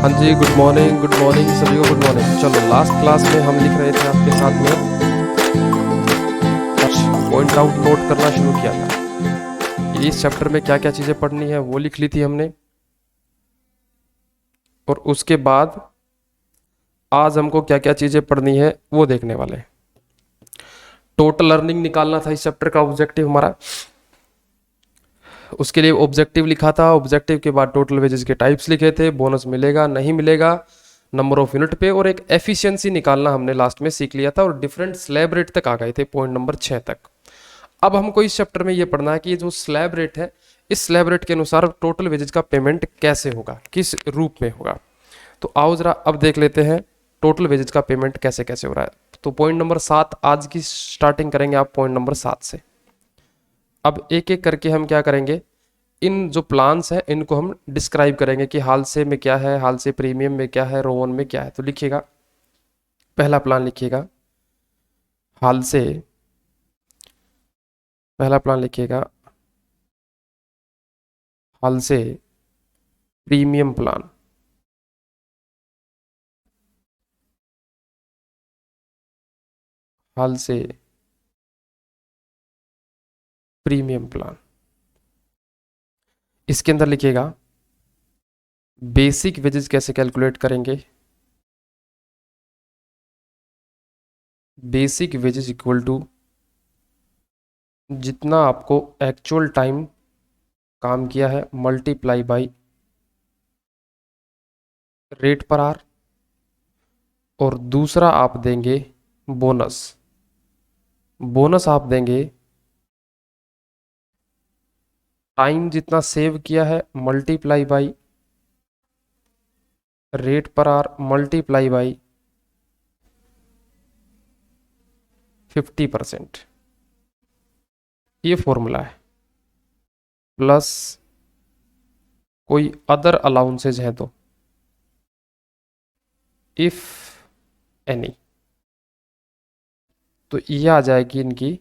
हाँ जी, good morning सभी को गुड मॉर्निंग। चलो, लास्ट क्लास में हम लिख रहे थे आपके साथ में कुछ पॉइंट आउट नोट करना शुरू किया था। इस चैप्टर में क्या क्या चीज़ें पढ़नी है वो लिख ली थी हमने, और उसके बाद आज हमको क्या क्या चीज़ें पढ़नी है वो देखने वाले हैं। टोटल अर्निंग निकालना था इस चैप्टर का ऑब्जेक्टिव हमारा। उसके लिए ऑब्जेक्टिव लिखा था, ऑब्जेक्टिव के बाद टोटल वेजेस के टाइप्स लिखे थे, बोनस मिलेगा नहीं मिलेगा, नंबर ऑफ यूनिट पे, और एक एफिशिएंसी निकालना हमने लास्ट में सीख लिया था, और डिफरेंट स्लैब रेट तक आ गए थे, पॉइंट नंबर 6 तक। अब हमको इस चैप्टर में ये पढ़ना है कि ये जो स्लैब रेट है, इस स्लैब रेट के अनुसार टोटल वेजेस का पेमेंट कैसे होगा, किस रूप में होगा। तो आओ जरा अब देख लेते हैं टोटल वेजेस का पेमेंट कैसे कैसे हो रहा है। तो पॉइंट नंबर 7 आज की स्टार्टिंग करेंगे आप पॉइंट नंबर 7 से। अब एक एक करके हम क्या करेंगे, इन जो प्लान्स हैं इनको हम डिस्क्राइब करेंगे कि हाल से में क्या है, हाल से प्रीमियम में क्या है, रोवन में क्या है। तो लिखिएगा, पहला प्लान लिखिएगा हाल से, पहला प्लान लिखिएगा हाल से प्रीमियम प्लान। हाल से प्रीमियम प्लान, इसके अंदर लिखिएगा बेसिक वेजेस कैसे कैलकुलेट करेंगे। बेसिक वेजेस इक्वल टू जितना आपको एक्चुअल टाइम काम किया है multiply by rate per hour, और दूसरा आप देंगे बोनस। बोनस आप देंगे टाइम जितना सेव किया है multiply by rate per hour multiply by 50%। ये फॉर्मूला है, प्लस कोई अदर अलाउंसेज है तो इफ एनी, तो ये आ जाएगी इनकी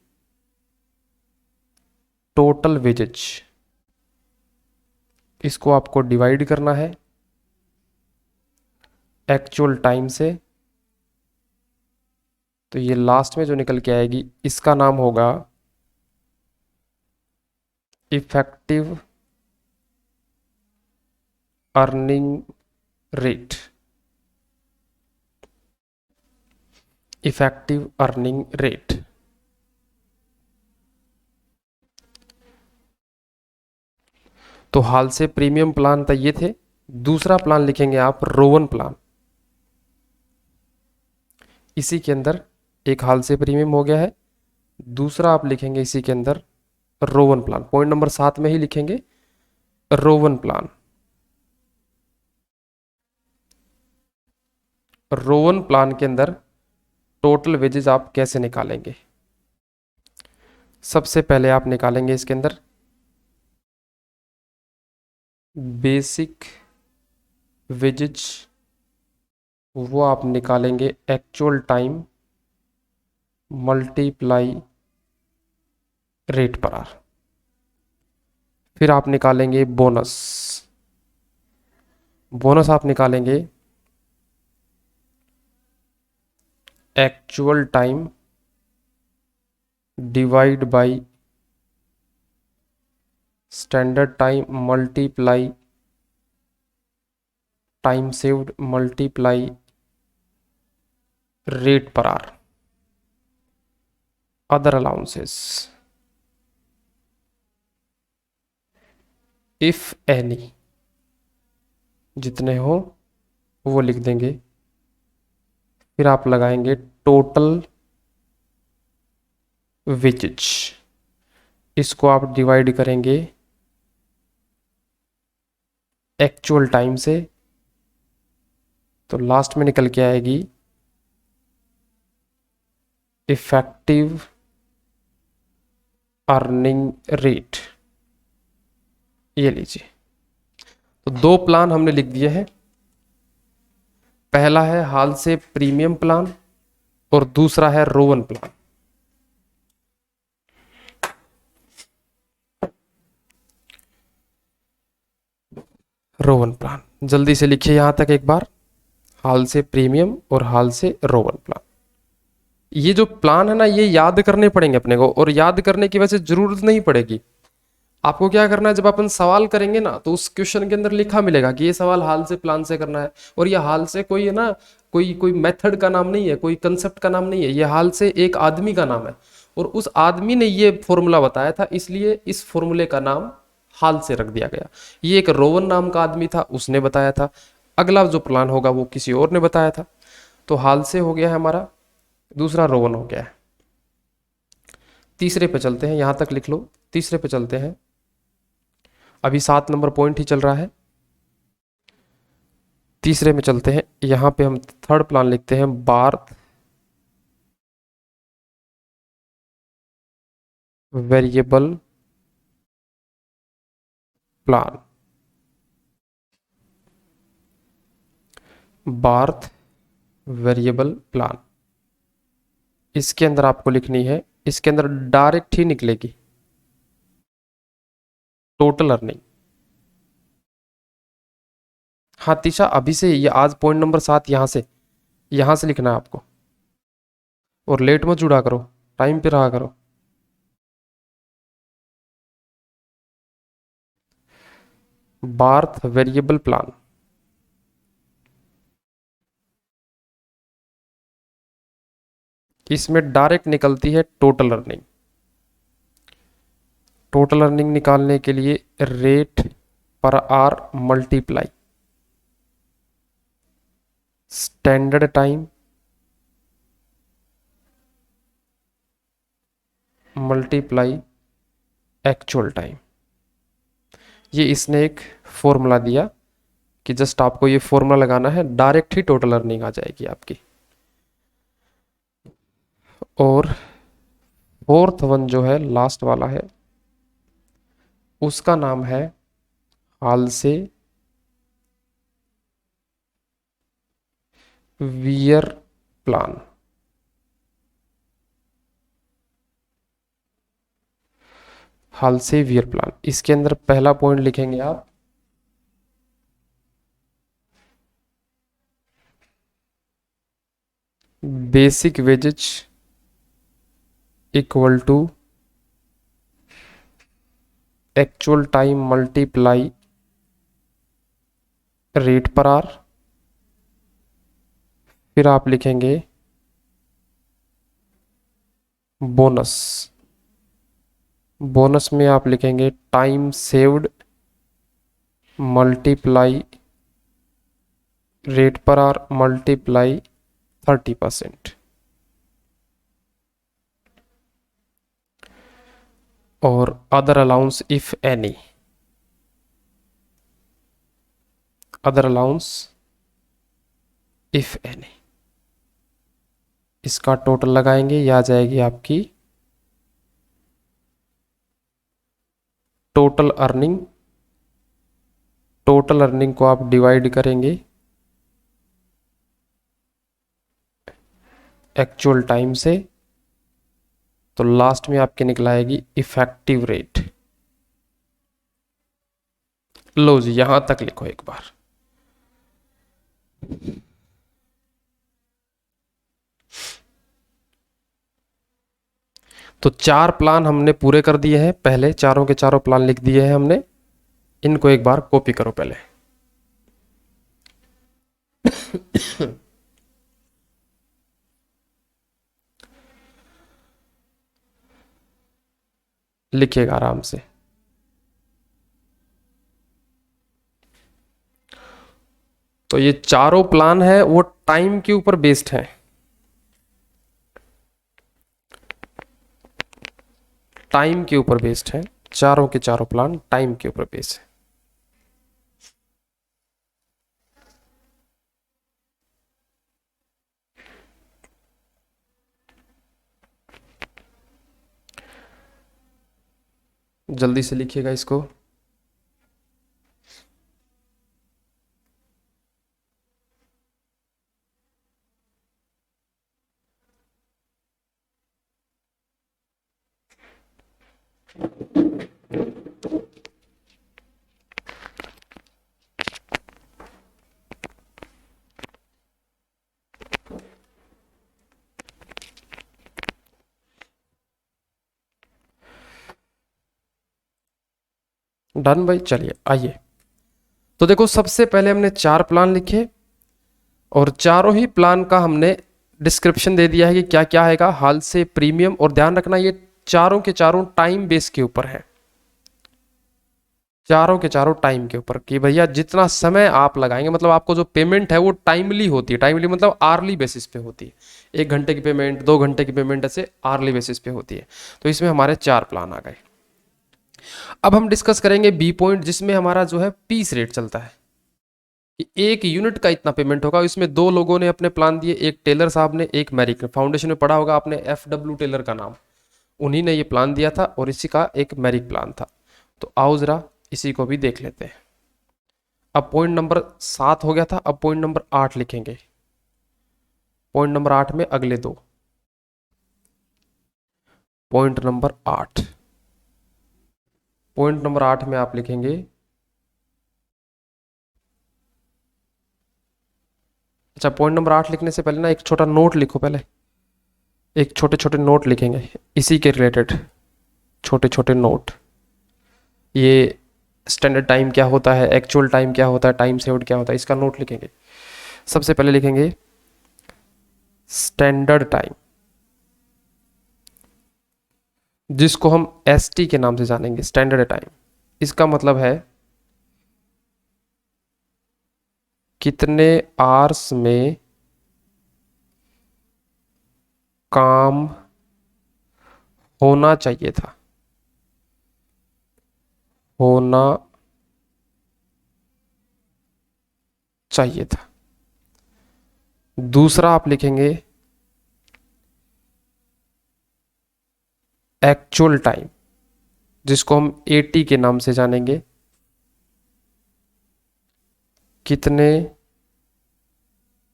टोटल वेजेज। इसको आपको डिवाइड करना है एक्चुअल टाइम से, तो ये लास्ट में जो निकल के आएगी इसका नाम होगा effective earning rate. Effective earning rate. तो हाल से प्रीमियम प्लान तो ये थे। दूसरा प्लान लिखेंगे आप रोवन प्लान। इसी के अंदर एक हाल से प्रीमियम हो गया है, दूसरा आप लिखेंगे इसी के अंदर रोवन प्लान। पॉइंट नंबर 7 में ही लिखेंगे रोवन प्लान। रोवन प्लान के अंदर टोटल वेजेस आप कैसे निकालेंगे। सबसे पहले आप निकालेंगे इसके अंदर बेसिक वेजेज, वो आप निकालेंगे actual time multiply rate per hour. फिर आप निकालेंगे बोनस। बोनस आप निकालेंगे actual time divide by standard time multiply time saved multiply rate per hour. Other allowances if any, जितने हो वो लिख देंगे। फिर आप लगाएंगे टोटल वेजेज। इसको आप डिवाइड करेंगे एक्चुअल टाइम से, तो लास्ट में निकल के आएगी इफेक्टिव अर्निंग रेट। ये लीजिए, तो दो प्लान हमने लिख दिए हैं। पहला है हाल से प्रीमियम प्लान और दूसरा है रोवन प्लान। Rowan plan. जल्दी से लिखिए यहां तक एक बार, हाल से प्रीमियम और हाल से रोवन प्लान। ये जो प्लान है ना, ये याद करने पड़ेंगे अपने को, और याद करने की वैसे जरूरत नहीं पड़ेगी। आपको क्या करना है, जब अपन सवाल करेंगे ना तो उस क्वेश्चन के अंदर लिखा मिलेगा कि ये सवाल हाल से प्लान से करना है। और ये हाल से कोई है ना, कोई कोई मेथड का नाम नहीं है, कोई कंसेप्ट का नाम नहीं है, ये हाल से एक आदमी का नाम है। और उस आदमी ने ये फॉर्मूला बताया था, इसलिए इस फॉर्मूले का नाम हाल से रख दिया गया। ये एक रोवन नाम का आदमी था, उसने बताया था। अगला जो प्लान होगा वो किसी और ने बताया था। तो हाल से हो गया है हमारा, दूसरा रोवन हो गया है। तीसरे पे चलते हैं, यहां तक लिख लो। तीसरे पे चलते हैं, अभी 7 नंबर पॉइंट ही चल रहा है। तीसरे में चलते हैं, यहां पे हम थर्ड प्लान लिखते हैं, Barth variable plan. Barth variable plan, इसके अंदर आपको लिखनी है, इसके अंदर डायरेक्ट ही निकलेगी टोटल अर्निंग। हाँ तीशा, अभी से ये आज पॉइंट नंबर 7 यहां से लिखना है आपको। और लेट मत जुड़ा करो, टाइम पे रहा करो। बार्थ वेरिएबल प्लान, इसमें डायरेक्ट निकलती है टोटल अर्निंग। टोटल अर्निंग निकालने के लिए rate per hour multiply standard time multiply actual time. ये इसने एक फॉर्मूला दिया कि जस्ट आपको ये फॉर्मूला लगाना है, डायरेक्ट ही टोटल अर्निंग आ जाएगी आपकी। और फोर्थ वन जो है, लास्ट वाला है, उसका नाम है हाल से वियर प्लान। हाल से वियर प्लान, इसके अंदर पहला पॉइंट लिखेंगे आप, basic wages equal to actual time multiply rate per hour. फिर आप लिखेंगे बोनस। बोनस में आप लिखेंगे time saved multiply rate per hour multiply 30%। और other allowance if any, other allowance if any, इसका टोटल लगाएंगे, ये आ जाएगी आपकी टोटल अर्निंग। टोटल अर्निंग को आप डिवाइड करेंगे एक्चुअल टाइम से, तो लास्ट में आपके निकलाएगी इफेक्टिव रेट। लो जी, यहां तक लिखो एक बार। तो 4 प्लान हमने पूरे कर दिए हैं, पहले चारों के चारों प्लान लिख दिए हैं हमने। इनको एक बार कॉपी करो पहले। लिखिएगा आराम से। तो ये चारों प्लान है वो टाइम के ऊपर बेस्ड है। टाइम के ऊपर बेस्ड है, चारों के चारों प्लान टाइम के ऊपर बेस्ड है। जल्दी से लिखिएगा इसको। डन भाई, चलिए आइए। तो देखो, सबसे पहले हमने 4 प्लान लिखे और चारों ही प्लान का हमने डिस्क्रिप्शन दे दिया है कि क्या क्या आएगा, हाल से, प्रीमियम, और ध्यान रखना ये चारों के चारों टाइम बेस के ऊपर है, चारों के चारों टाइम के ऊपर, कि भैया जितना समय आप लगाएंगे, मतलब आपको जो पेमेंट है वो टाइमली होती है, टाइमली मतलब आर्ली बेसिस पे होती है, 1 घंटे की पेमेंट, 2 घंटे की पेमेंट, ऐसे आर्ली बेसिस पे होती है। तो इसमें हमारे 4 प्लान आ गए। अब हम डिस्कस करेंगे बी पॉइंट, जिसमें हमारा जो है पीस रेट चलता है कि 1 यूनिट का इतना पेमेंट होगा। इसमें 2 लोगों ने अपने प्लान दिए, एक टेलर साहब ने, एक मैरिक ने। फाउंडेशन में पढ़ा होगा आपने FW टेलर का नाम, उन्हीं ने ये प्लान दिया था और इसी का एक मैरिक प्लान था। तो आओ जरा इसी को भी देख लेते हैं। अब पॉइंट नंबर 7 हो गया था, अब पॉइंट नंबर 8 लिखेंगे। पॉइंट नंबर 8 में अगले 2, पॉइंट नंबर 8, पॉइंट नंबर 8 में आप लिखेंगे, अच्छा पॉइंट नंबर 8 लिखने से पहले ना एक छोटा नोट लिखो पहले, एक छोटे छोटे नोट लिखेंगे इसी के रिलेटेड, छोटे छोटे नोट। ये स्टैंडर्ड टाइम क्या होता है, एक्चुअल टाइम क्या होता है, टाइम सेव्ड क्या होता है, इसका नोट लिखेंगे। सबसे पहले लिखेंगे स्टैंडर्ड टाइम, जिसको हम ST के नाम से जानेंगे, स्टैंडर्ड टाइम। इसका मतलब है कितने आवर्स में काम होना चाहिए था, होना चाहिए था। दूसरा आप लिखेंगे एक्चुअल टाइम, जिसको हम AT के नाम से जानेंगे, कितने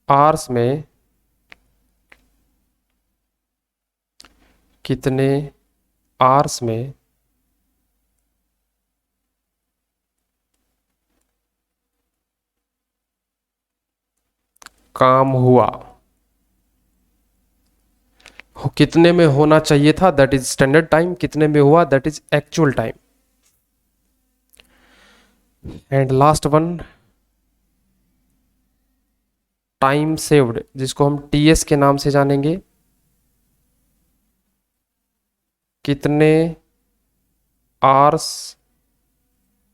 आवर्स में, कितने आवर्स में काम हुआ, कितने में होना चाहिए था दैट इज स्टैंडर्ड टाइम, कितने में हुआ that is actual time. And last one time saved, जिसको हम TS के नाम से जानेंगे, कितने आवर्स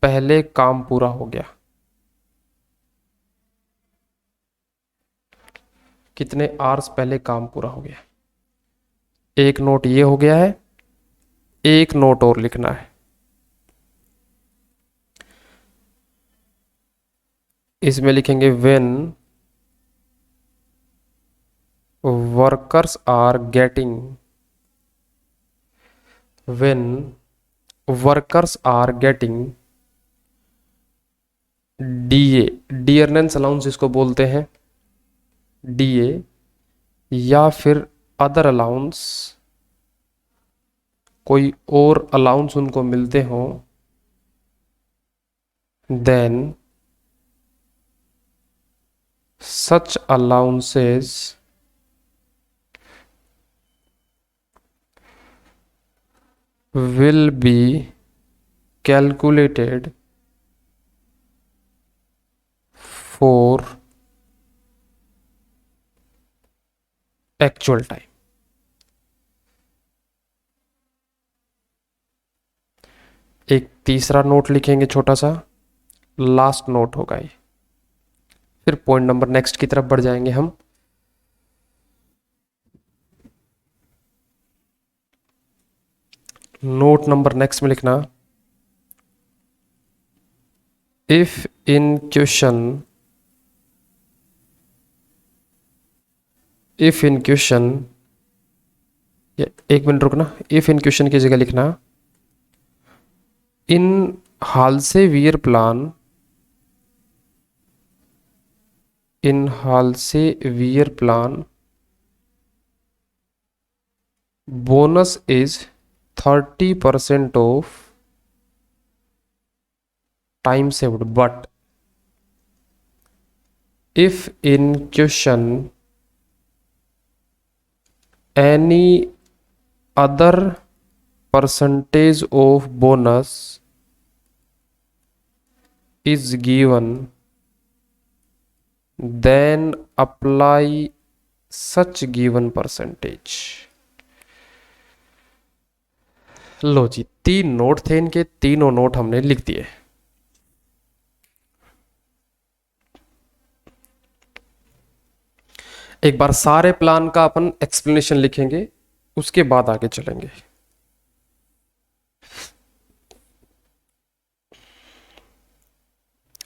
पहले काम पूरा हो गया, कितने आवर्स पहले काम पूरा हो गया। एक नोट ये हो गया है, एक नोट और लिखना है, इसमें लिखेंगे when workers are getting, when workers are getting DA, dearness allowance इसको बोलते हैं, DA, या फिर अदर अलाउंस, कोई और अलाउंस उनको मिलते हों, then such allowances will be calculated for actual time। एक तीसरा नोट लिखेंगे छोटा सा, लास्ट नोट होगा ये, फिर पॉइंट नंबर नेक्स्ट की तरफ बढ़ जाएंगे हम। नोट नंबर नेक्स्ट में लिखना, if in question, if in question, एक मिनट रुकना, इफ इन क्वेश्चन की जगह लिखना in Halsey Weir plan, in Halsey Weir plan bonus is 30% of time saved, but if in question any other percentage of bonus is given, then apply such given percentage। Low ji, 3 note थे इनके, तीनों note हमने लिख दिए। एक बार सारे plan का अपन explanation लिखेंगे, उसके बाद आगे चलेंगे।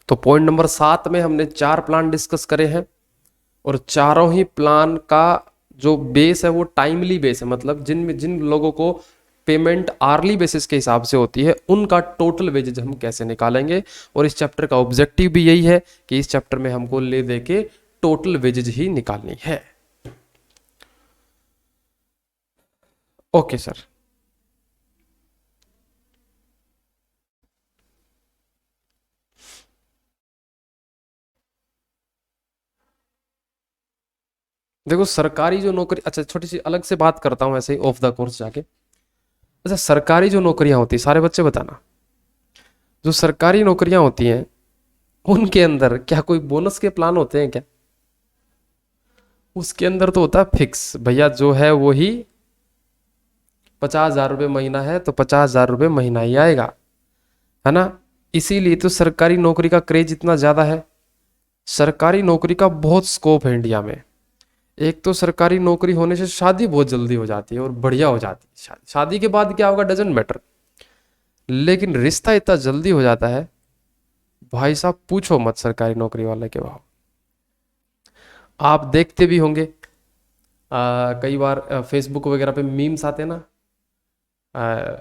तो पॉइंट नंबर 7 में हमने 4 प्लान डिस्कस करे हैं, और चारों ही प्लान का जो बेस है वो टाइमली बेस है, मतलब जिन लोगों को पेमेंट आर्ली बेसिस के हिसाब से होती है उनका टोटल वेजेज हम कैसे निकालेंगे। और इस चैप्टर का ऑब्जेक्टिव भी यही है कि इस चैप्टर में हमको ले दे के टोटल वेजेज ही निकालनी है। Okay sir. देखो सरकारी जो नौकरी, अच्छा छोटी सी अलग से बात करता हूं ऐसे ही ऑफ द कोर्स जाके। अच्छा, सरकारी जो नौकरियां होती है, सारे बच्चे बताना, जो सरकारी नौकरियां होती हैं उनके अंदर क्या कोई बोनस के प्लान होते हैं क्या? उसके अंदर तो होता है फिक्स, भैया जो है वो ही 50,000 रुपये महीना है तो 50,000 रुपये महीना ही आएगा, है ना। इसीलिए तो सरकारी नौकरी का क्रेज इतना ज्यादा है। सरकारी नौकरी का बहुत स्कोप है इंडिया में। एक तो सरकारी नौकरी होने से शादी बहुत जल्दी हो जाती है और बढ़िया हो जाती है, शादी के बाद क्या होगा डजेंट मैटर, लेकिन रिश्ता इतना जल्दी हो जाता है भाई साहब, पूछो मत सरकारी नौकरी वाले के भाव। आप देखते भी होंगे कई बार फेसबुक वगैरह पे मीम्स आते हैं ना,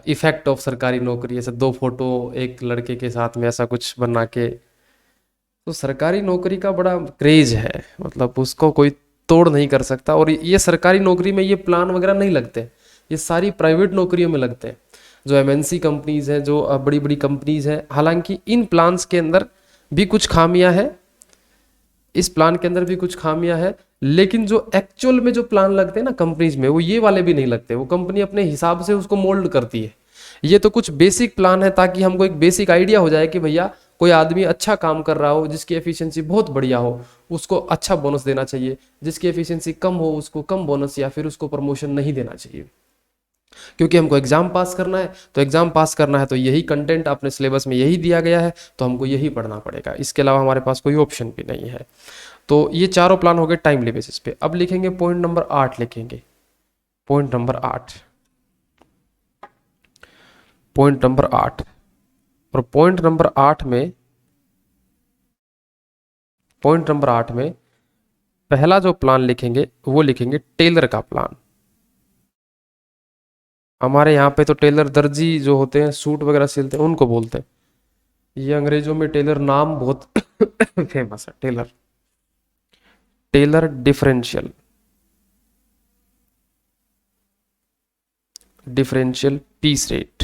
इफेक्ट ऑफ सरकारी नौकरी, ऐसे 2 फोटो एक लड़के के साथ में ऐसा कुछ बना के। तो सरकारी नौकरी का बड़ा क्रेज है, मतलब उसको कोई तोड़ नहीं कर सकता। और ये सरकारी नौकरी में ये प्लान वगैरह नहीं लगते, ये सारी प्राइवेट नौकरियों में लगते हैं, जो एमएनसी कंपनीज हैं, जो बड़ी बड़ी कंपनीज हैं। हालांकि इन प्लान्स के अंदर भी कुछ खामियां हैं, इस प्लान के अंदर भी कुछ खामियां हैं, लेकिन जो एक्चुअल में जो प्लान लगते हैं ना कंपनीज में, वो ये वाले भी नहीं लगते। वो कंपनी अपने हिसाब से उसको मोल्ड करती है। ये तो कुछ बेसिक प्लान है ताकि हमको एक बेसिक आइडिया हो जाए कि भैया कोई आदमी अच्छा काम कर रहा हो, जिसकी एफिशिएंसी बहुत बढ़िया हो, उसको अच्छा बोनस देना चाहिए। जिसकी एफिशिएंसी कम हो उसको कम बोनस या फिर उसको प्रमोशन नहीं देना चाहिए। क्योंकि हमको एग्जाम पास करना है, तो एग्जाम पास करना है तो यही कंटेंट अपने सिलेबस में यही दिया गया है, तो हमको यही पढ़ना पड़ेगा, इसके अलावा हमारे पास कोई ऑप्शन भी नहीं है। तो ये चारों प्लान हो गए टाइमली बेसिस पे। अब लिखेंगे पॉइंट नंबर 8 लिखेंगे, पॉइंट नंबर 8, पॉइंट नंबर 8। और पॉइंट नंबर 8 में, पॉइंट नंबर 8 में पहला जो प्लान लिखेंगे वो लिखेंगे टेलर का प्लान। हमारे यहाँ पे तो टेलर दर्जी जो होते हैं सूट वगैरह सिलते हैं उनको बोलते हैं, ये अंग्रेजों में टेलर नाम बहुत फेमस है। Taylor, Taylor differential, differential piece rate.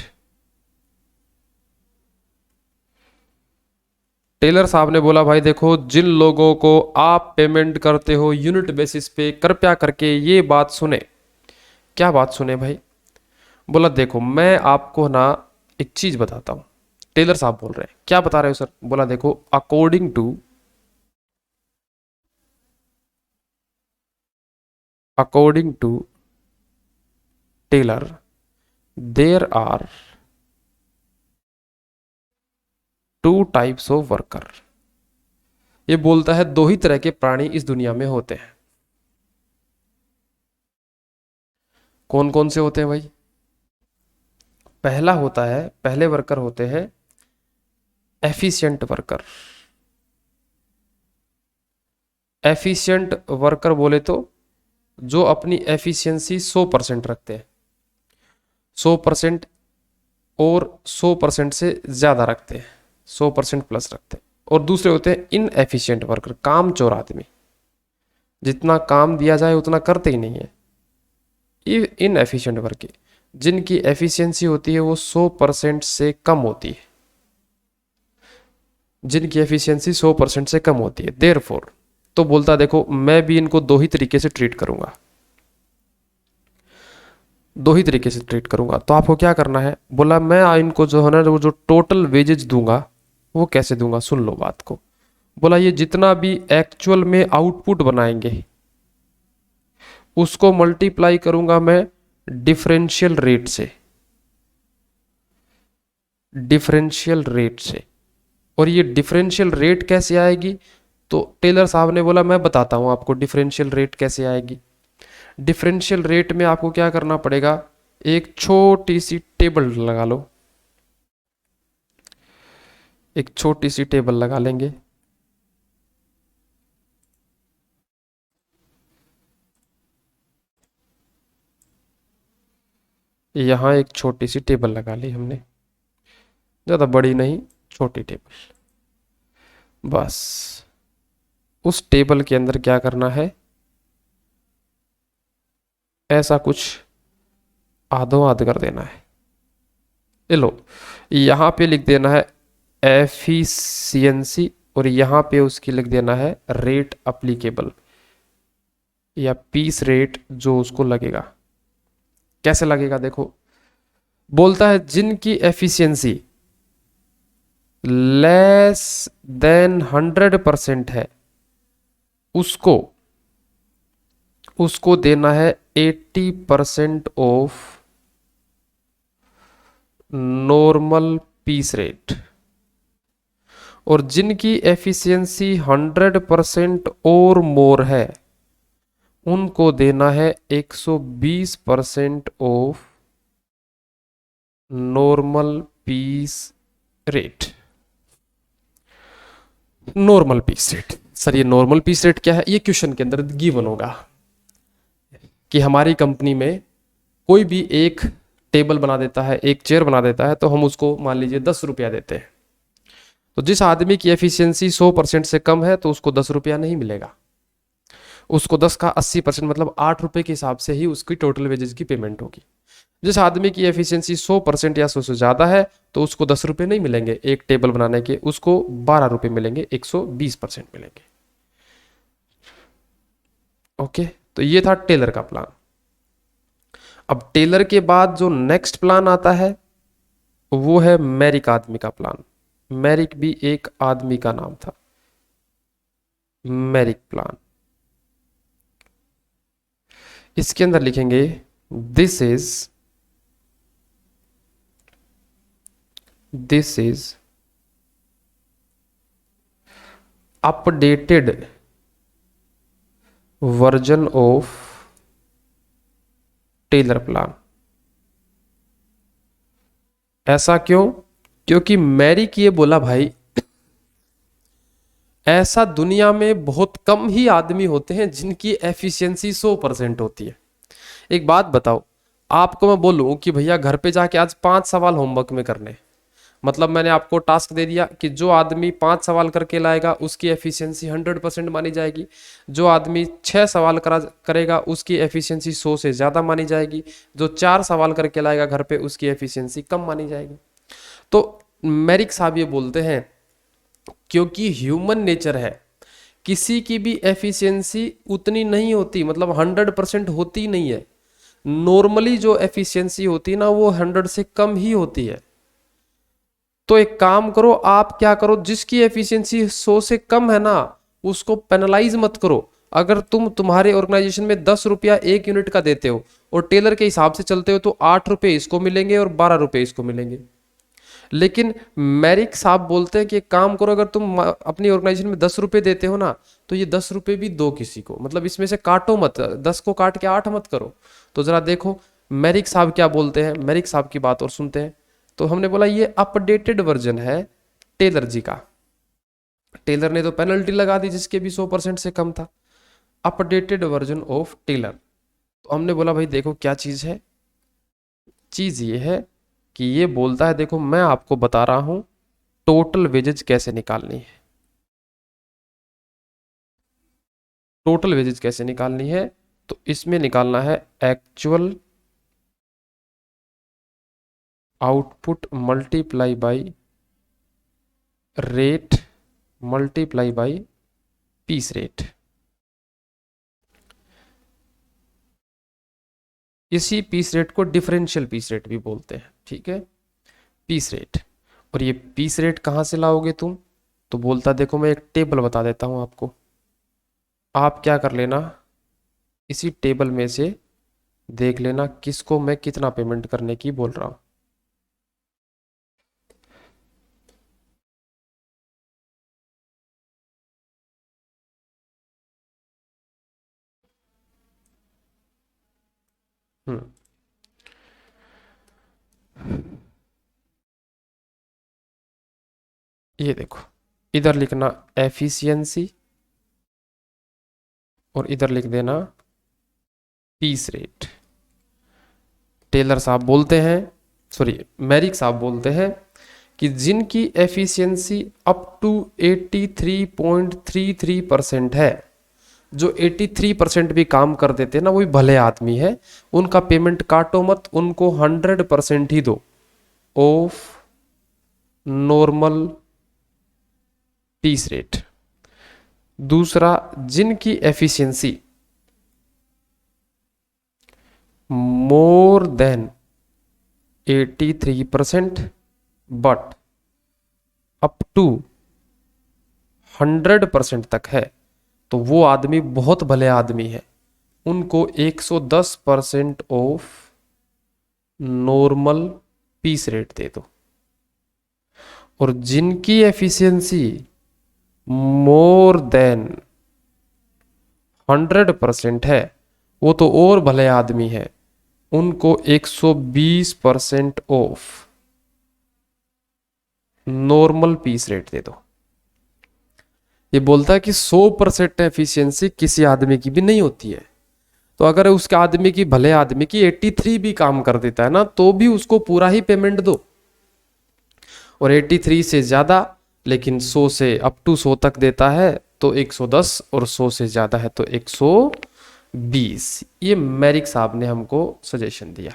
Taylor साहब ने बोला भाई देखो, जिन लोगों को आप पेमेंट करते हो यूनिट बेसिस पे, कृपया करके ये बात सुने। क्या बात सुने भाई? बोला देखो मैं आपको ना एक चीज बताता हूं। टेलर साहब बोल रहे हैं, क्या बता रहे हो सर? बोला देखो, according to, according to Taylor there are 2 types of worker. ये बोलता है 2 ही तरह के प्राणी इस दुनिया में होते हैं। कौन कौन से होते हैं भाई? पहला होता है, पहले वर्कर होते हैं एफिशिएंट वर्कर। एफिशिएंट वर्कर बोले तो जो अपनी एफिशिएंसी 100% रखते हैं, 100% और 100% से ज्यादा रखते हैं, 100% प्लस रखते हैं। और दूसरे होते हैं इनएफिशिएंट वर्कर, काम चोर आदमी, जितना काम दिया जाए उतना करते ही नहीं है। इनएफिशिएंट वर्कर जिनकी एफिशिएंसी होती है वो 100% से कम होती है, जिनकी एफिशिएंसी 100% से कम होती है। देयरफॉर तो बोलता देखो मैं भी इनको 2 ही तरीके से ट्रीट करूंगा, 2 ही तरीके से ट्रीट करूंगा। तो आपको क्या करना है? बोला मैं इनको जो है ना वो जो टोटल वेजेज दूंगा वो कैसे दूंगा, सुन लो बात को। बोला ये जितना भी एक्चुअल में आउटपुट बनाएंगे उसको मल्टीप्लाई करूंगा मैं डिफरेंशियल रेट से, डिफरेंशियल रेट से। और ये डिफरेंशियल रेट कैसे आएगी, तो टेलर साहब ने बोला मैं बताता हूं आपको डिफरेंशियल रेट कैसे आएगी। डिफरेंशियल रेट में आपको क्या करना पड़ेगा, एक छोटी सी टेबल लगा लो, एक छोटी सी टेबल लगा लेंगे। यहां एक छोटी सी टेबल लगा ली हमने, ज़्यादा बड़ी नहीं, छोटी टेबल। बस उस टेबल के अंदर क्या करना है, ऐसा कुछ आधो आध कर देना है। ये लो, यहां पे लिख देना है एफिशिएंसी और यहां पे उसकी लिख देना है रेट अप्लीकेबल या पीस रेट जो उसको लगेगा। कैसे लगेगा देखो, बोलता है जिनकी एफिशिएंसी लेस देन 100% है उसको उसको देना है 80% ऑफ नॉर्मल पीस रेट, और जिनकी एफिशिएंसी 100% और मोर है उनको देना है 120% of normal piece rate. Normal piece rate, sir ये नॉर्मल पीस रेट क्या है, ये क्वेश्चन के अंदर गिवन होगा कि हमारी कंपनी में कोई भी एक टेबल बना देता है, एक चेयर बना देता है, तो हम उसको मान लीजिए 10 रुपया देते हैं। तो जिस आदमी की एफिशिएंसी 100% से कम है तो उसको 10 रुपया नहीं मिलेगा, उसको 10 का 80% मतलब 8 रुपए के हिसाब से ही उसकी टोटल वेजेस की पेमेंट होगी। जिस आदमी की एफिशिएंसी 100% या 100 से ज़्यादा है तो उसको 10 रुपये नहीं मिलेंगे एक टेबल बनाने के, उसको 12 रुपये मिलेंगे, 120% मिलेंगे। ओके, तो ये था टेलर का प्लान। अब टेलर के बाद जो नेक्स्ट प्लान आता है वो है मैरिक आदमी का प्लान। मैरिक भी एक आदमी का नाम था, मैरिक प्लान। इसके अंदर लिखेंगे this is updated version of Taylor plan. ऐसा क्यों, क्योंकि मैरिक ये बोला भाई ऐसा दुनिया में बहुत कम ही आदमी होते हैं जिनकी एफिशिएंसी 100% होती है। एक बात बताओ, आपको मैं बोलूं कि भैया घर पे जाके आज 5 सवाल होमवर्क में करने, मतलब मैंने आपको टास्क दे दिया कि जो आदमी 5 सवाल करके लाएगा उसकी एफिशिएंसी 100% मानी जाएगी, जो आदमी 6 सवाल करेगा उसकी एफिशिएंसी 100 से ज़्यादा मानी जाएगी, जो 4 सवाल करके लाएगा घर पे उसकी एफिशिएंसी कम मानी जाएगी। तो मैरिक साहब ये बोलते हैं क्योंकि ह्यूमन नेचर है, किसी की भी एफिशिएंसी उतनी नहीं होती, मतलब 100% होती नहीं है। नॉर्मली जो एफिशिएंसी होती है ना वो 100 से कम ही होती है। तो एक काम करो, आप क्या करो, जिसकी एफिशिएंसी 100 से कम है ना उसको पेनलाइज मत करो। अगर तुम्हारे ऑर्गेनाइजेशन में 10 रुपया एक यूनिट का देते हो और टेलर के हिसाब से चलते हो तो 8 रुपये इसको मिलेंगे और 12 रुपये इसको मिलेंगे। लेकिन मैरिक साहब बोलते हैं कि एक काम करो, अगर तुम अपनी ऑर्गेनाइजेशन में 10 रुपये देते हो ना तो ये 10 रुपये भी दो किसी को, मतलब इसमें से काटो मत, 10 को काट के 8 मत करो। तो जरा देखो मैरिक साहब क्या बोलते हैं, मैरिक साहब की बात और सुनते हैं। तो हमने बोला ये अपडेटेड वर्जन है टेलर जी का। टेलर ने तो पेनल्टी लगा दी जिसके भी 100% से कम था। Updated version of Taylor. तो हमने बोला भाई देखो क्या चीज है, चीज ये है कि ये बोलता है देखो मैं आपको बता रहा हूं टोटल वेजेज कैसे निकालनी है। टोटल वेजेज कैसे निकालनी है, तो इसमें निकालना है actual output multiply by rate multiply by piece rate. इसी पीस रेट को डिफरेंशियल पीस रेट भी बोलते हैं, ठीक है, पीस रेट। और ये पीस रेट कहाँ से लाओगे तुम? तो बोलता देखो मैं एक टेबल बता देता हूँ आपको, आप क्या कर लेना, इसी टेबल में से देख लेना किसको मैं कितना पेमेंट करने की बोल रहा हूँ। हम्म, ये देखो, इधर लिखना एफिशिएंसी और इधर लिख देना पीस रेट। टेलर साहब बोलते हैं, सॉरी मैरिक साहब बोलते हैं कि जिनकी एफिशिएंसी अप टू 83.33% है, जो 83% भी काम कर देते हैं ना, वो भी भले आदमी है, उनका पेमेंट काटो मत, उनको 100% ही दो ऑफ नॉर्मल पीस रेट। दूसरा, जिनकी efficiency more than 83% but up to 100% तक है, तो वो आदमी बहुत भले आदमी है, उनको 110% ऑफ नॉर्मल पीस रेट दे दो। और जिनकी एफिशिएंसी मोर देन 100% है, वो तो और भले आदमी है, उनको 120% ऑफ नॉर्मल पीस रेट दे दो। ये बोलता है कि 100% एफिशिएंसी किसी आदमी की भी नहीं होती है, तो अगर उसके आदमी की, भले आदमी की 83 भी काम कर देता है ना, तो भी उसको पूरा ही पेमेंट दो। और 83 से ज्यादा, लेकिन 100 से अप टू 100 तक देता है तो 110, और 100 से ज्यादा है तो 120। ये मैरिक साहब ने हमको सजेशन दिया।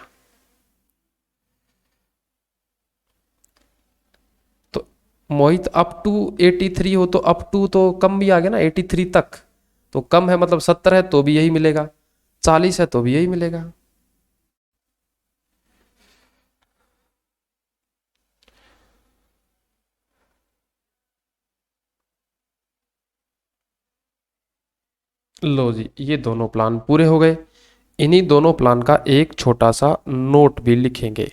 तो मोहित अप टू 83 हो तो अप टू तो कम भी आ गया ना, 83 तक तो कम है, मतलब 70 है तो भी यही मिलेगा, 40 है तो भी यही मिलेगा। लो जी, ये दोनों प्लान पूरे हो गए। इन्हीं दोनों प्लान का एक छोटा सा नोट भी लिखेंगे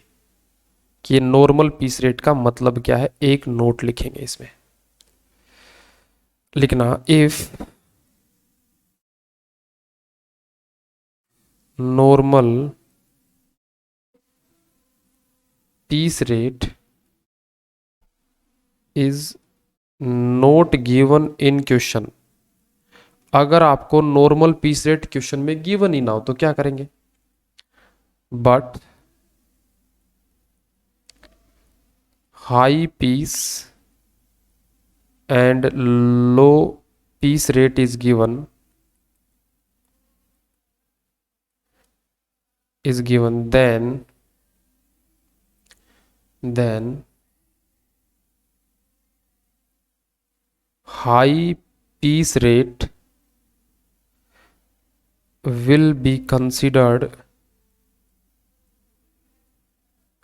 कि ये नॉर्मल पीस रेट का मतलब क्या है, एक नोट लिखेंगे इसमें। लिखना, if normal piece rate is not given in question. अगर आपको नॉर्मल पीस रेट क्वेश्चन में गिवन ही ना हो तो क्या करेंगे, but high piece and low piece rate is given, then high piece rate will be considered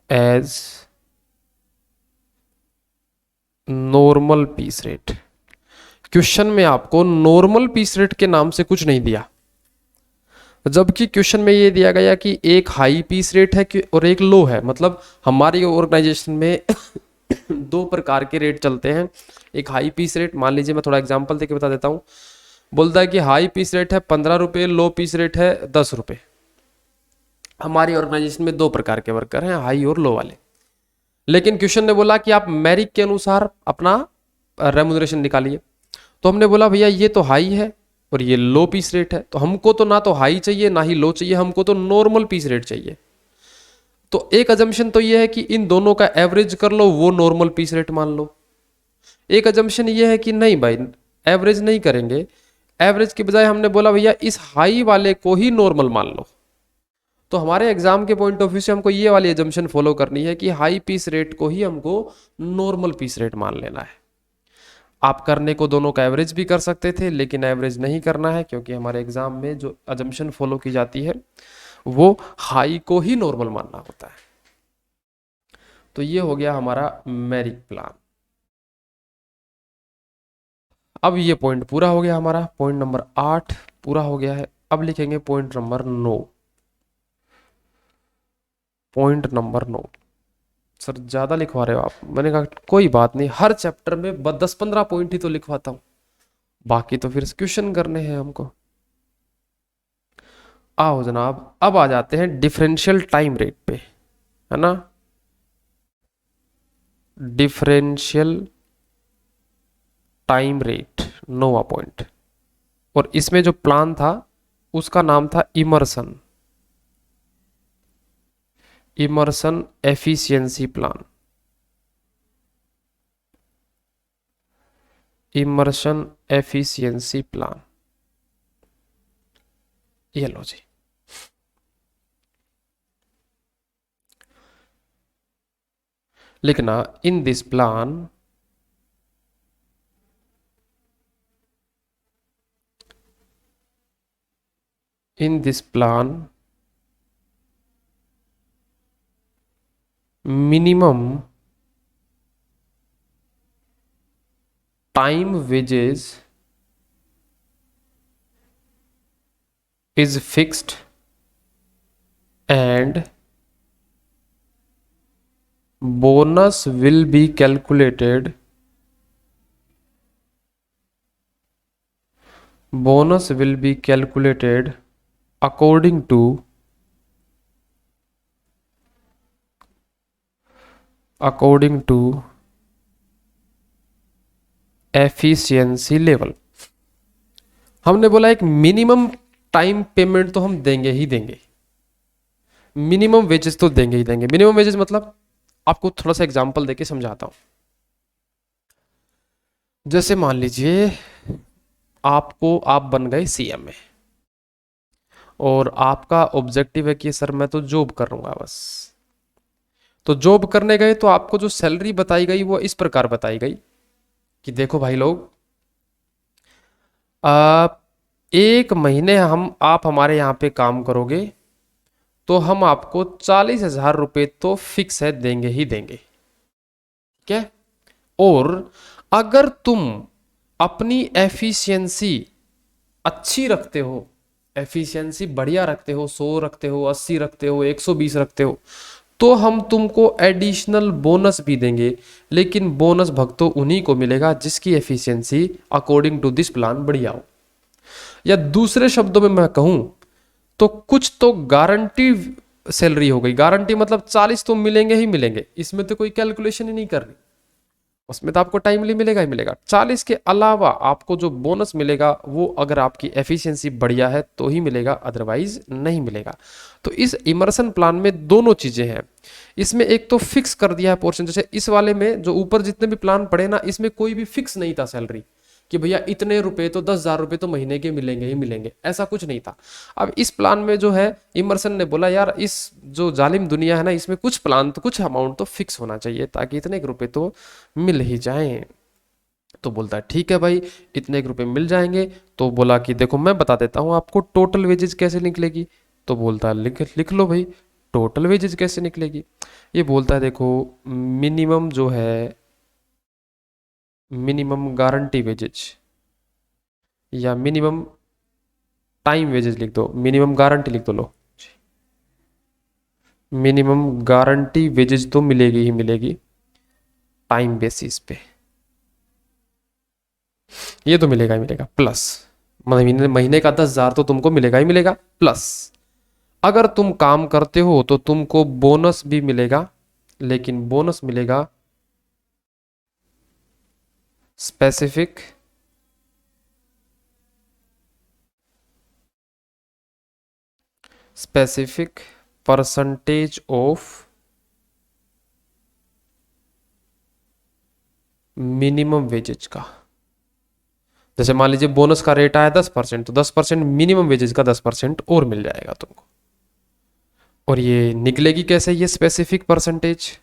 as normal piece rate. Question में आपको नॉर्मल पीस रेट के नाम से कुछ नहीं दिया, जबकि क्वेश्चन में ये दिया गया कि एक हाई पीस रेट है और एक लो है। मतलब हमारी ऑर्गेनाइजेशन में दो प्रकार के रेट चलते हैं। एक हाई पीस रेट, मान लीजिए मैं थोड़ा एग्जांपल देके बता देता हूँ, बोलता है कि हाई पीस रेट है 15 रुपये, लो पीस रेट है 10 रुपये। हमारी ऑर्गेनाइजेशन में दो प्रकार के वर्कर हैं, हाई और लो वाले। लेकिन क्वेश्चन ने बोला कि आप मेरिट के अनुसार अपना रेमुनरेशन निकालिए। तो हमने बोला भैया ये तो हाई है और ये लो पीस रेट है, तो हमको तो ना तो हाई चाहिए ना ही लो चाहिए, हमको तो नॉर्मल पीस रेट चाहिए। तो एक अजम्पशन तो ये है कि इन दोनों का एवरेज कर लो, वो नॉर्मल पीस रेट मान लो। एक अजम्पशन ये है कि नहीं भाई, एवरेज नहीं करेंगे, एवरेज के बजाय हमने बोला भैया इस हाई वाले को ही नॉर्मल मान लो। तो हमारे एग्जाम के पॉइंट ऑफ व्यू से हमको ये वाली एजम्पशन फॉलो करनी है कि हाई पीस रेट को ही हमको नॉर्मल पीस रेट मान लेना है। आप करने को दोनों का एवरेज भी कर सकते थे, लेकिन एवरेज नहीं करना है, क्योंकि हमारे एग्जाम में जो अजम्पशन फॉलो की जाती है वो हाई को ही नॉर्मल मानना होता है। तो ये हो गया हमारा मेरिट प्लान। अब ये पॉइंट पूरा हो गया हमारा, पॉइंट नंबर 8 पूरा हो गया है। अब लिखेंगे point number 9। Point number 9, sir ज्यादा लिखवा रहे हो आप। मैंने कहा कोई बात नहीं, हर चैप्टर में 10-15 पॉइंट ही तो लिखवाता हूँ, बाकी तो फिर क्वेश्चन करने हैं हमको। आओ जनाब, अब आ जाते हैं डिफरेंशियल टाइम रेट पे, है ना। डिफरेंशियल टाइम रेट, 9वां पॉइंट। और इसमें जो प्लान था उसका नाम था Emerson, Emerson efficiency plan, Emerson efficiency plan. ये लो जी। लिखना in this plan, in this plan minimum time wages is fixed and bonus will be calculated, bonus will be calculated according to efficiency level. हमने बोला एक minimum time payment तो हम देंगे ही देंगे, मिनिमम वेजेस तो देंगे ही देंगे। मिनिमम वेजेस मतलब आपको थोड़ा सा एग्जांपल देके समझाता हूं। जैसे मान लीजिए आप बन गए सीएम में, और आपका ऑब्जेक्टिव है कि सर मैं तो जॉब करूंगा बस। तो जॉब करने गए तो आपको जो सैलरी बताई गई वो इस प्रकार बताई गई कि देखो भाई लोग, आप एक महीने आप हमारे यहाँ पे काम करोगे तो हम आपको 40,000 रुपये तो फिक्स है देंगे ही देंगे, ठीक है। और अगर तुम अपनी एफिशिएंसी अच्छी रखते हो, एफिशिएंसी बढ़िया रखते हो, 100 रखते हो, 80 रखते हो, 120 रखते हो, तो हम तुमको एडिशनल बोनस भी देंगे। लेकिन बोनस भक्तों उन्हीं को मिलेगा जिसकी efficiency according to this plan बढ़िया हो। या दूसरे शब्दों में मैं कहूं तो कुछ तो गारंटी सैलरी हो गई। गारंटी मतलब 40 तो मिलेंगे ही मिलेंगे, इसमें तो कोई कैलकुलेशन ही नहीं करनी, उसमें तो आपको टाइमली मिलेगा ही मिलेगा। 40 के अलावा आपको जो बोनस मिलेगा वो अगर आपकी एफिशिएंसी बढ़िया है तो ही मिलेगा, अदरवाइज नहीं मिलेगा। तो इस इमर्सन प्लान में दोनों चीजें हैं। इसमें एक तो फिक्स कर दिया है पोर्शन, जैसे इस वाले में जो ऊपर जितने भी प्लान पड़े ना, इसमें कोई भी फिक्स नहीं था सैलरी कि भैया इतने रुपए तो 10,000 रुपए तो महीने के मिलेंगे ही मिलेंगे, ऐसा कुछ नहीं था। अब इस प्लान में जो है इमर्सन ने बोला यार इस जो जालिम दुनिया है ना, इसमें कुछ प्लान तो कुछ अमाउंट तो फिक्स होना चाहिए ताकि इतने रुपए तो मिल ही जाए। तो बोलता है ठीक है भाई, इतने रुपए मिल जाएंगे। तो बोला कि देखो मैं बता देता हूँ आपको टोटल वेजेस कैसे निकलेगी। तो बोलता है लिख लो भाई, टोटल वेजेस कैसे निकलेगी। ये बोलता है देखो, मिनिमम जो है, मिनिमम गारंटी वेजेज या मिनिमम टाइम वेजेस लिख दो, मिनिमम गारंटी लिख दो, लो मिनिमम गारंटी वेजेस तो मिलेगी ही मिलेगी टाइम बेसिस पे, ये तो मिलेगा ही मिलेगा। प्लस महीने महीने का 10,000 तो तुमको मिलेगा ही मिलेगा। प्लस अगर तुम काम करते हो तो तुमको बोनस भी मिलेगा, लेकिन बोनस मिलेगा specific specific percentage of minimum wages का। जैसे मान लीजिए बोनस का रेट आया 10%, तो 10% मिनिमम वेजेज का 10% और मिल जाएगा तुमको। और ये निकलेगी कैसे ये स्पेसिफिक परसेंटेज,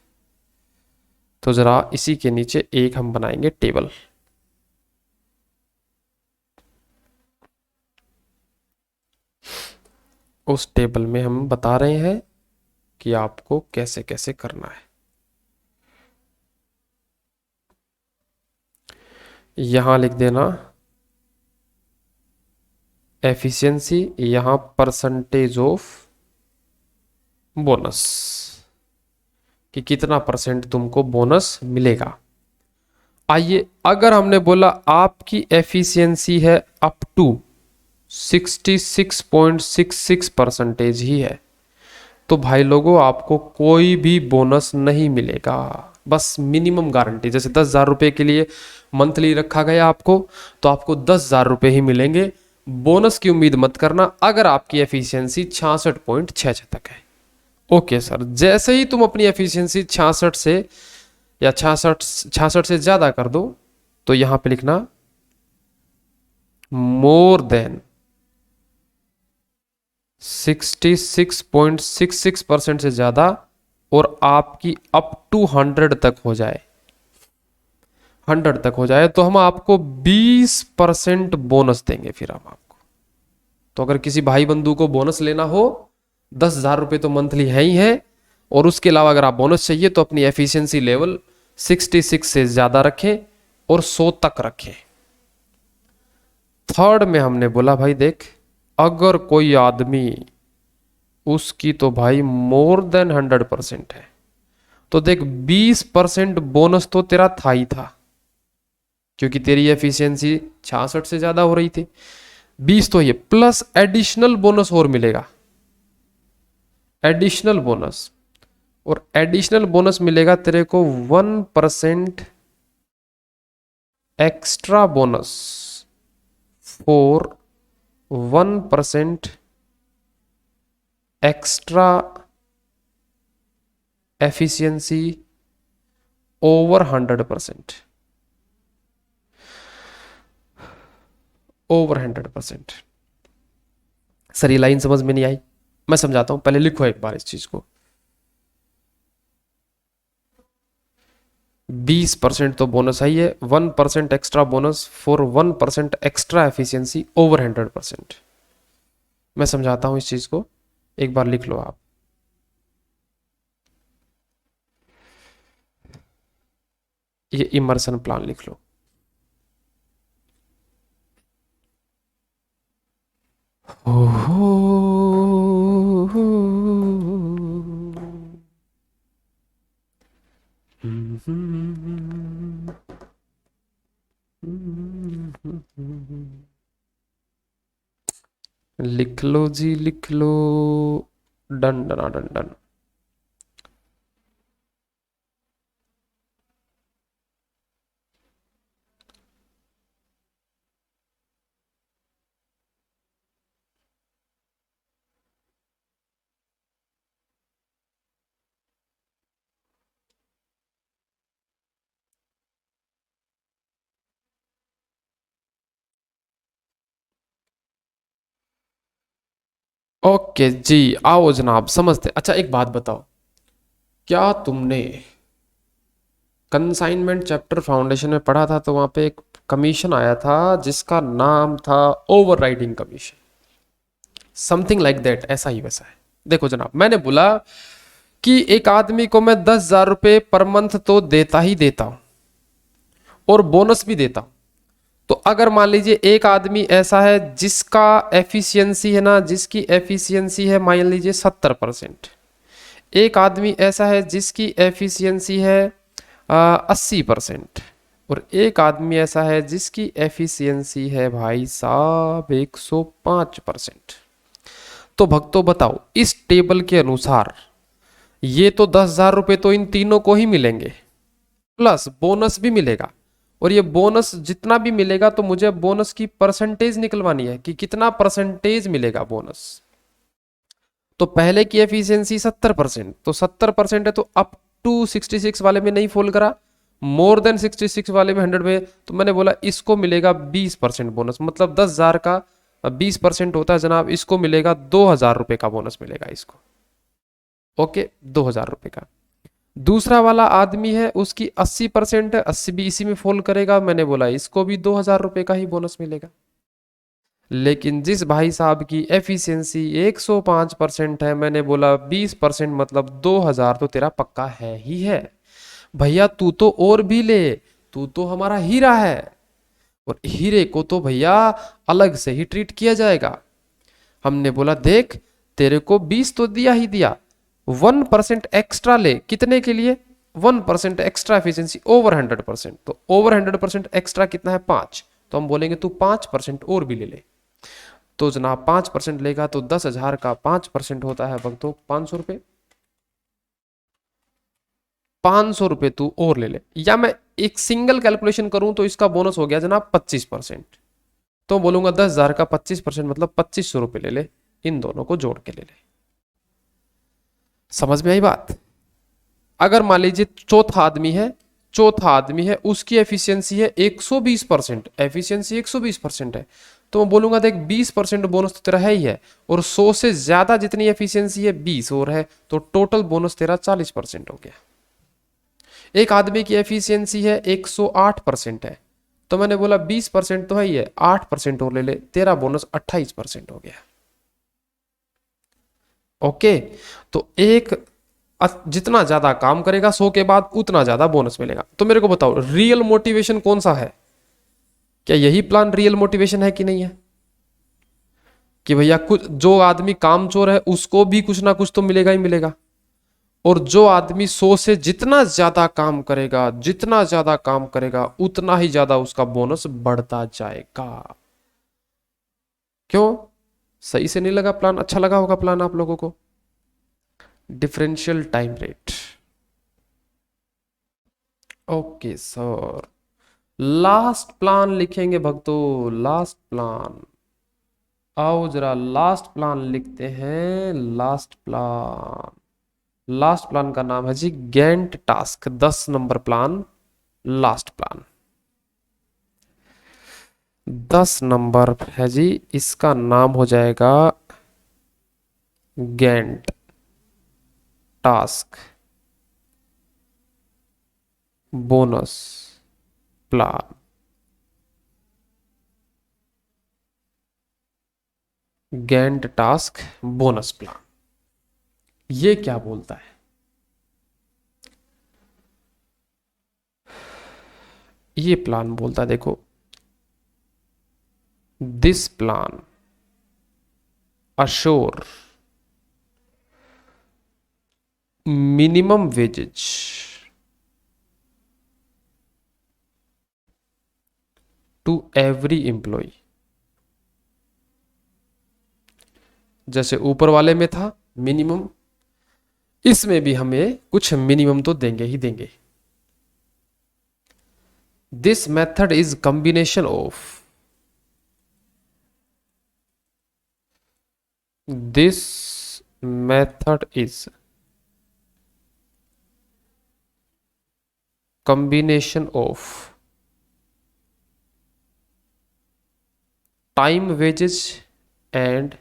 तो जरा इसी के नीचे एक हम बनाएंगे टेबल। उस टेबल में हम बता रहे हैं कि आपको कैसे कैसे करना है। यहां लिख देना एफिशिएंसी, यहां परसेंटेज ऑफ बोनस, कि कितना परसेंट तुमको बोनस मिलेगा। आइए, अगर हमने बोला आपकी एफिशिएंसी है अप टू 66.66 परसेंटेज ही है, तो भाई लोगों आपको कोई भी बोनस नहीं मिलेगा, बस मिनिमम गारंटी। जैसे 10,000 रुपए के लिए मंथली रखा गया आपको, तो आपको 10,000 रुपए ही मिलेंगे। बोनस की उम्मीद मत करना अगर आपकी एफिशिएंसी 66.66 तक है। ओके सर, जैसे ही तुम अपनी एफिशिएंसी 66 से या 66 से ज्यादा कर दो, तो यहां पे लिखना मोर देन 66.66% से ज्यादा, और आपकी अप टू 100 तक हो जाए, 100 तक हो जाए, तो हम आपको 20% बोनस देंगे फिर हम आपको। तो अगर किसी भाई बंधु को बोनस लेना हो, 10,000 रुपए तो मंथली है ही है, और उसके अलावा अगर आप बोनस चाहिए तो अपनी एफिशिएंसी लेवल 66 से ज्यादा रखें और 100 तक रखें। थर्ड में हमने बोला भाई देख, अगर कोई आदमी उसकी तो भाई मोर देन 100% है, तो देख 20% बोनस तो तेरा था ही था, क्योंकि तेरी एफिशिएंसी 66 से ज्यादा हो रही थी। 20 तो ये प्लस एडिशनल बोनस और मिलेगा, एडिशनल बोनस, और एडिशनल बोनस मिलेगा तेरे को 1% extra bonus for 1% extra efficiency over 100%, over 100%। Sir ये लाइन समझ में नहीं आई, मैं समझाता हूं, पहले लिखो एक बार इस चीज को। 20% तो बोनस है, ये 1% extra bonus for 1% extra efficiency over 100%। मैं समझाता हूं इस चीज को, एक बार लिख लो आप। ये इमर्सन प्लान लिख लो। लिख लो जी, लिख लो। Done done done done. Okay जी, आओ जनाब समझते। अच्छा एक बात बताओ, क्या तुमने कंसाइनमेंट चैप्टर फाउंडेशन में पढ़ा था? तो वहां पे एक कमीशन आया था जिसका नाम था overriding commission, something like that, ऐसा ही वैसा है। देखो जनाब, मैंने बोला कि एक आदमी को मैं 10,000 रुपए पर मंथ तो देता ही देता हूं, और बोनस भी देता हूं। तो अगर मान लीजिए एक आदमी ऐसा है जिसका एफिशिएंसी है ना, जिसकी एफिशिएंसी है मान लीजिए 70%, एक आदमी ऐसा है जिसकी एफिशिएंसी है 80%, और एक आदमी ऐसा है जिसकी एफिशिएंसी है भाई साहब 105%। तो भक्तों बताओ, इस टेबल के अनुसार ये तो 10,000 रुपए तो इन तीनों को ही मिलेंगे, प्लस बोनस भी मिलेगा। और ये बोनस जितना भी मिलेगा, तो मुझे बोनस की परसेंटेज निकलवानी है कि कितना परसेंटेज मिलेगा बोनस। तो पहले की एफिशिएंसी 70%, तो 70% है, तो अप टू 66 वाले में नहीं फॉल करा, मोर देन 66 वाले में 100 में, तो मैंने बोला इसको मिलेगा 20% बोनस, मतलब 10,000 का 20% होता है जनाब, इसको मिलेगा 2,000 रुपए का बोनस मिलेगा इसको। ओके, 2,000 रुपए का। दूसरा वाला आदमी है, उसकी 80% है, 80 भी इसी में फॉल करेगा, मैंने बोला इसको भी 2,000 रुपए का ही बोनस मिलेगा। लेकिन जिस भाई साहब की एफिशिएंसी 105% है, मैंने बोला 20% मतलब 2,000 तो तेरा पक्का है ही है। भैया तू तो और भी ले, तू तो हमारा हीरा है, और हीरे को तो भैया अलग से ही ट्रीट किया जाएगा। हमने बोला देख तेरे को 20 तो दिया ही दिया, 1% एक्स्ट्रा ले, कितने के लिए? 1% एक्स्ट्रा एफिशिएंसी ओवर 100%। तो ओवर 100% एक्स्ट्रा कितना है? 5। तो हम बोलेंगे तू 5% और भी ले ले। तो जनाब 5% लेगा तो 10,000 का 5% होता है भक्तों 500 रुपये। 500 रुपये तू और ले ले, या मैं एक सिंगल कैलकुलेशन करूं तो इसका बोनस हो गया जनाब 25%। तो बोलूंगा 10,000 का 25% मतलब 2500 रुपये ले ले, इन दोनों को जोड़ के ले ले। समझ में आई बात? अगर मान लीजिए चौथा आदमी है उसकी एफिशिएंसी है 120%, एफिशिएंसी 120% है, तो मैं बोलूंगा देख 20% बोनस तो तेरा है ही है, और 100 से ज्यादा जितनी एफिशिएंसी है 20 और है, तो टोटल बोनस तेरा 40% हो गया। एक आदमी की एफिशिएंसी है 108% है, तो मैंने बोला 20% तो है ही है, 8% और ले ले, तेरा बोनस 28% हो गया। ओके, तो एक जितना ज्यादा काम करेगा 100 के बाद उतना ज्यादा बोनस मिलेगा। तो मेरे को बताओ रियल मोटिवेशन कौन सा है? क्या यही प्लान रियल मोटिवेशन है कि नहीं है? कि भैया कुछ जो आदमी कामचोर है उसको भी कुछ ना कुछ तो मिलेगा ही मिलेगा, और जो आदमी 100 से जितना ज्यादा काम करेगा, जितना ज्यादा काम करेगा उतना ही ज्यादा उसका बोनस बढ़ता जाएगा। क्यों? सही से नहीं लगा प्लान? अच्छा लगा होगा प्लान आप लोगों को। Differential time rate. Okay sir, last plan लिखेंगे भक्तों, लास्ट प्लान। आओ जरा लास्ट प्लान लिखते हैं। लास्ट प्लान का नाम है जी Gantt task, 10 number plan, last plan 10 number है जी, इसका नाम हो जाएगा Gantt task bonus plan. Gantt task bonus plan ये क्या बोलता है? ये प्लान बोलता है देखो, this plan assure minimum wages to every employee। जैसे ऊपर वाले में था मिनिमम, इसमें भी हमें कुछ मिनिमम तो देंगे ही देंगे। This method is combination of, this method is combination of time wages and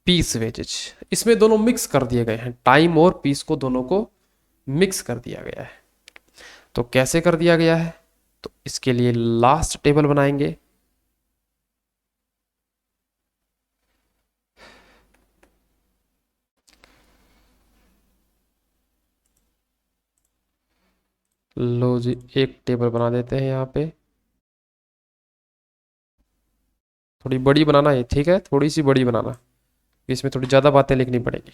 piece wages. इसमें दोनों मिक्स कर दिए गए हैं, टाइम और पीस को दोनों को मिक्स कर दिया गया है। तो कैसे कर दिया गया है? तो इसके लिए लास्ट टेबल बनाएंगे। लो जी एक टेबल बना देते हैं यहाँ पे, थोड़ी बड़ी बनाना है, ठीक है, थोड़ी सी बड़ी बनाना, इसमें थोड़ी ज्यादा बातें लिखनी पड़ेगी।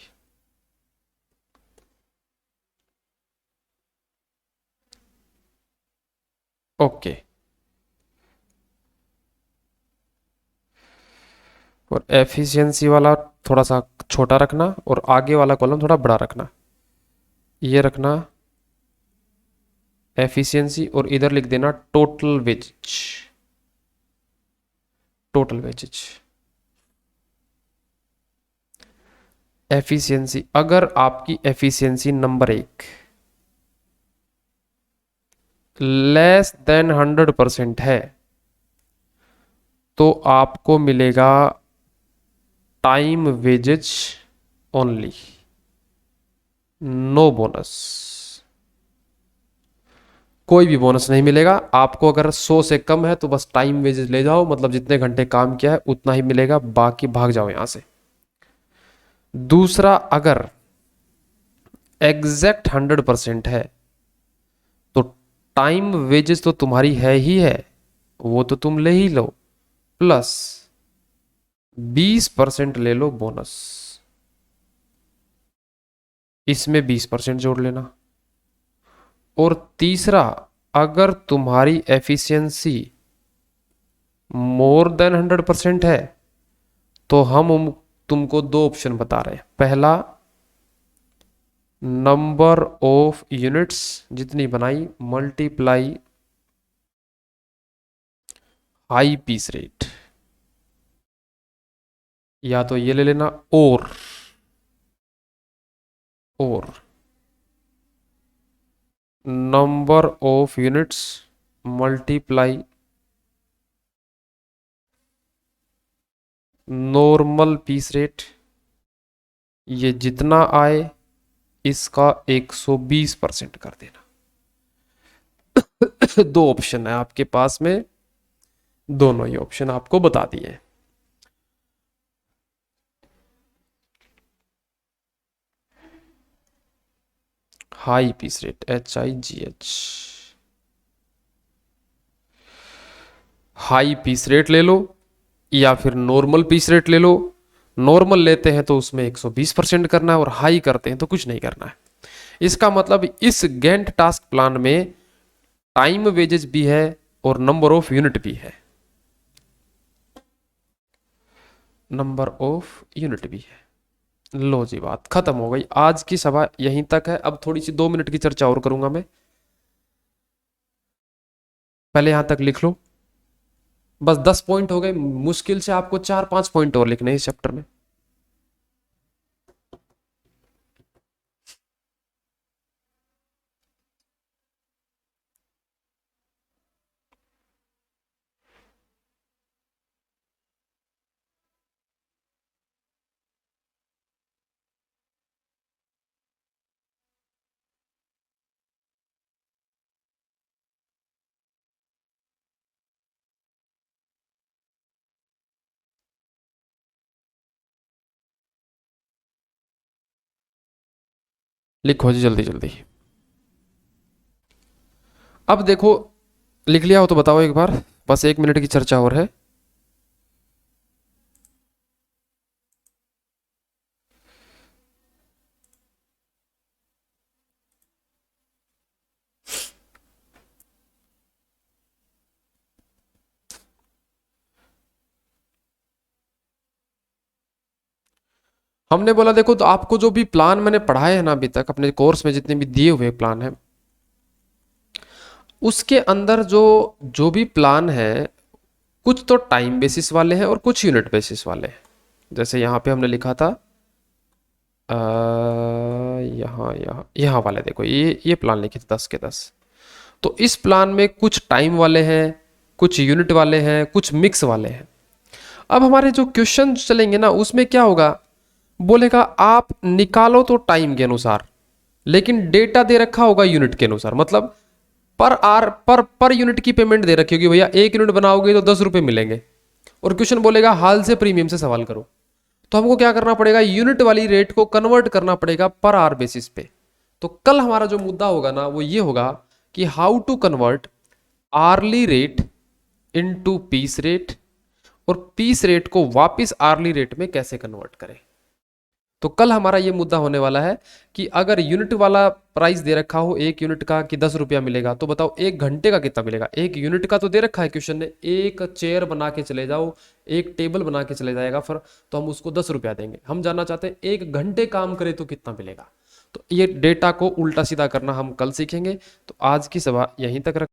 ओके, और एफिशिएंसी वाला थोड़ा सा छोटा रखना और आगे वाला कॉलम थोड़ा बड़ा रखना। ये रखना एफिशिएंसी और इधर लिख देना total wages, total wages. Efficiency, अगर आपकी एफिशिएंसी नंबर 1 लेस देन 100% है तो आपको मिलेगा time wages only, no bonus. कोई भी बोनस नहीं मिलेगा आपको। अगर 100 से कम है तो बस टाइम वेजेज ले जाओ, मतलब जितने घंटे काम किया है उतना ही मिलेगा, बाकी भाग जाओ यहां से। दूसरा, अगर एग्जैक्ट 100% है तो टाइम वेजेस तो तुम्हारी है ही है, वो तो तुम ले ही लो, प्लस 20% ले लो बोनस, इसमें 20% जोड़ लेना। और तीसरा, अगर तुम्हारी एफिशिएंसी मोर देन 100% है तो हम तुमको दो ऑप्शन बता रहे हैं। पहला, नंबर ऑफ यूनिट्स जितनी बनाई मल्टीप्लाई हाई पीस रेट, या तो ये ले लेना, और number of units multiply normal piece rate, ये जितना आए इसका 120% कर देना। दो ऑप्शन है आपके पास में, दोनों ही ऑप्शन आपको बता दिए। High piece rate, HIGH, high piece rate ले लो या फिर नॉर्मल पीस रेट ले लो। नॉर्मल लेते हैं तो उसमें 120% करना है और हाई करते हैं तो कुछ नहीं करना है। इसका मतलब इस गैंट टास्क प्लान में टाइम वेजेस भी है और नंबर ऑफ यूनिट भी है, नंबर ऑफ यूनिट भी है। लो जी, बात खत्म हो गई। आज की सभा यहीं तक है। अब थोड़ी सी 2 मिनट की चर्चा और करूंगा मैं, पहले यहां तक लिख लो। बस 10 पॉइंट हो गए, मुश्किल से आपको 4-5 पॉइंट और लिखने हैं इस चैप्टर में। लिखो जी जल्दी जल्दी। अब देखो, लिख लिया हो तो बताओ एक बार, बस 1 मिनट की चर्चा और है। हमने बोला देखो, तो आपको जो भी प्लान मैंने पढ़ाए हैं ना अभी तक अपने कोर्स में, जितने भी दिए हुए प्लान हैं, उसके अंदर जो जो भी प्लान है, कुछ तो टाइम बेसिस वाले हैं और कुछ यूनिट बेसिस वाले हैं। जैसे यहाँ पे हमने लिखा था, यहाँ यहाँ यहाँ वाले देखो, ये प्लान लिखे थे 10 के 10। तो इस प्लान में कुछ टाइम वाले हैं, कुछ यूनिट वाले हैं, कुछ मिक्स वाले हैं। अब हमारे जो क्वेश्चन चलेंगे ना, उसमें क्या होगा, बोलेगा आप निकालो तो टाइम के अनुसार, लेकिन डेटा दे रखा होगा यूनिट के अनुसार। मतलब पर यूनिट की पेमेंट दे रखी होगी, भैया 1 यूनिट बनाओगे तो 10 रुपए मिलेंगे, और क्वेश्चन बोलेगा हाल से प्रीमियम से सवाल करो। तो हमको क्या करना पड़ेगा, यूनिट वाली रेट को कन्वर्ट करना पड़ेगा पर आर बेसिस पे। तो कल हमारा जो मुद्दा होगा ना, वो ये होगा कि how to convert hourly rate into piece rate, और पीस रेट को वापस आर्ली रेट में कैसे कन्वर्ट करें। तो कल हमारा ये मुद्दा होने वाला है कि अगर यूनिट वाला प्राइस दे रखा हो 1 यूनिट का कि 10 रुपया मिलेगा, तो बताओ 1 घंटे का कितना मिलेगा। 1 यूनिट का तो दे रखा है क्वेश्चन ने, एक चेयर बना के चले जाओ, एक टेबल बना के चले जाएगा फिर, तो हम उसको 10 रुपया देंगे। हम जानना चाहते हैं 1 घंटे काम करे तो कितना मिलेगा। तो ये डेटा को उल्टा सीधा करना हम कल सीखेंगे। तो आज की सभा यहीं तक रख